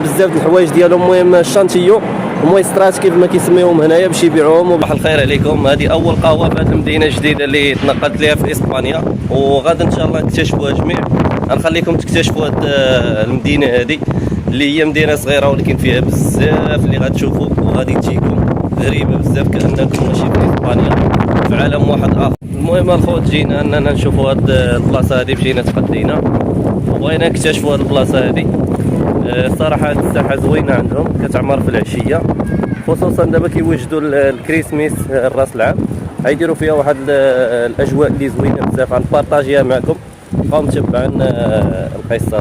بزاف د الحوايج ديالهم. المهم الشانتيو ومويسترات كيف ما كيسميوهم هنايا باش يبيعوهم. وصباح الخير عليكم. هذه اول قهوه في هذه المدينه الجديده اللي تنقلت ليها في اسبانيا، وغادا ان شاء الله نكتشفوها جميع. غنخليكم تكتشفوا هذه المدينه هذه اللي هي مدينه صغيره ولكن فيها بزاف اللي غتشوفوا وغادي تجيكم غريبه بزاف كانكم ماشي في اسبانيا، في عالم واحد اخر. المهم الخوت جينا اننا نشوفوا هذه البلاصه هذه، بجينا تقدينا وبغينا نكتشفوا هذه البلاصه هذه. صراحه هذه الساحه زوينه عندهم، كتعمر في العشيه، خصوصا دابا كيوجدوا الكريسميس الراس العام، غيديروا فيها واحد الاجواء اللي زوينه بزاف. غنبارطاجيها معكم، بقاو متبعين القصه.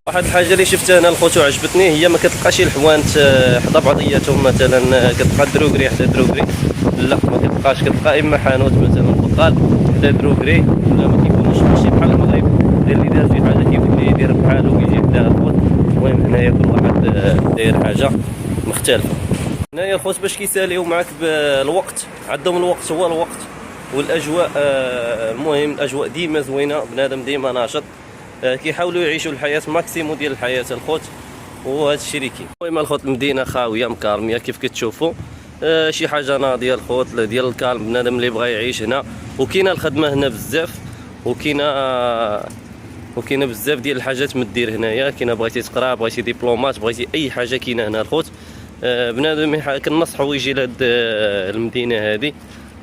واحد الحاجه اللي شفتها انا الخوت وعجبتني هي ما كتلقاش الحوانت حدا بعضياتهم، مثلا كتلقى دروغري حدا دروغري، لا ما كتلقاش. كتلقى اما حانوت مثلا بقال حدا دروغري، ولا ما كيكونوش ماشي بحال المغرب اللي دار شي حاجه كيولي يدير بحالو ويجي يديها الخوت. المهم هنايا كل واحد داير حاجه مختلفه. هنايا الخوت باش كيساليو معاك بالوقت، عندهم الوقت هو الوقت والاجواء. المهم الاجواء ديما زوينه، بنادم ديما ناشط، كيحاولوا يعيشوا الحياه ماكسيمو ديال الحياه الخوت، وهذا الشيء اللي كاين. المهم الخوت المدينه خاويه مكارميه كيف كتشوفوا، شي حاجه ناضيه الخوت ديال الكالم، بنادم اللي بغى يعيش هنا. وكاينه الخدمه هنا بزاف، وكاينه بزاف ديال الحاجات مدير هنايا. كاينه بغيتي تقرا، بغيتي دبلومات، بغيتي اي حاجه كاينه هنا الخوت. بنادم كنصحوا يجي لهاد المدينه هذه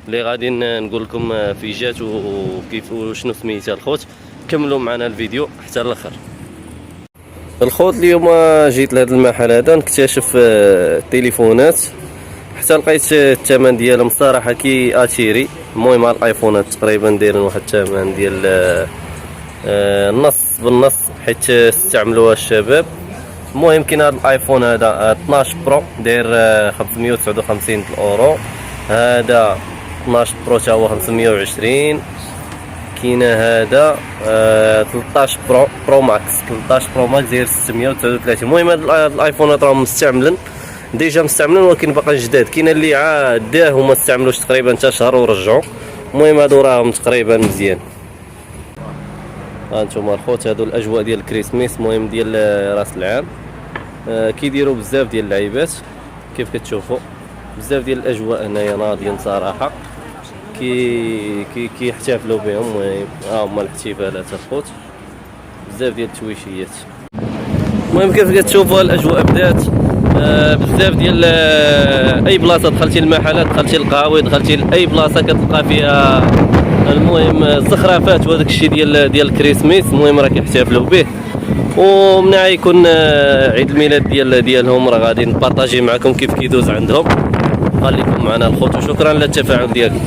اللي غادي نقول لكم في جات وكيف وشنو سميتها الخوت. كملوا معنا الفيديو حتى الاخر. الخوت اليوم جيت لهذا المحل هذا نكتشف التليفونات، حتى لقيت الثمن ديالهم صراحه كي اتيري. المهم الايفونات تقريبا دايرين واحد الثمن ديال النص بالنص، حيت استعملوها الشباب. المهم كاين هذا الايفون هذا 12 برو داير 559 اورو، هذا 12 برو تا هو 520. كاين هذا 13 برو ماكس، 13 برو ماكس داير 639. المهم هذا الايفونات راهم مستعملين ديجا مستعملين، ولكن باقا جداد. كاين اللي عاد داه وما استعملوش تقريبا حتى شهر ورجعوا. المهم هادو راهم تقريبا مزيان. ها انتم الخوت هادو الاجواء ديال الكريسماس، المهم ديال راس العام. كيديروا بزاف ديال اللعيبات كيف كتشوفوا، بزاف ديال الاجواء هنايا ناضيين صراحه، كيحتفلوا بهم. المهم ها هما الاحتفالات الخوت، بزاف ديال التويشيات. المهم كيف كتشوفوا الاجواء بدات بزاف ديال اي بلاصه دخلتي المحلات، دخلتي القهاوي، دخلتي لاي بلاصه كتلقى فيها المهم الزخرفات وهذاك الشيء ديال الكريسماس. المهم راه كيحتفلوا به، ومنع يكون عيد الميلاد ديالهم راه غادي نبارطاجي معكم كيف كيدوز عندهم. خليكم معنا الخوت وشكرا للتفاعل ديالكم.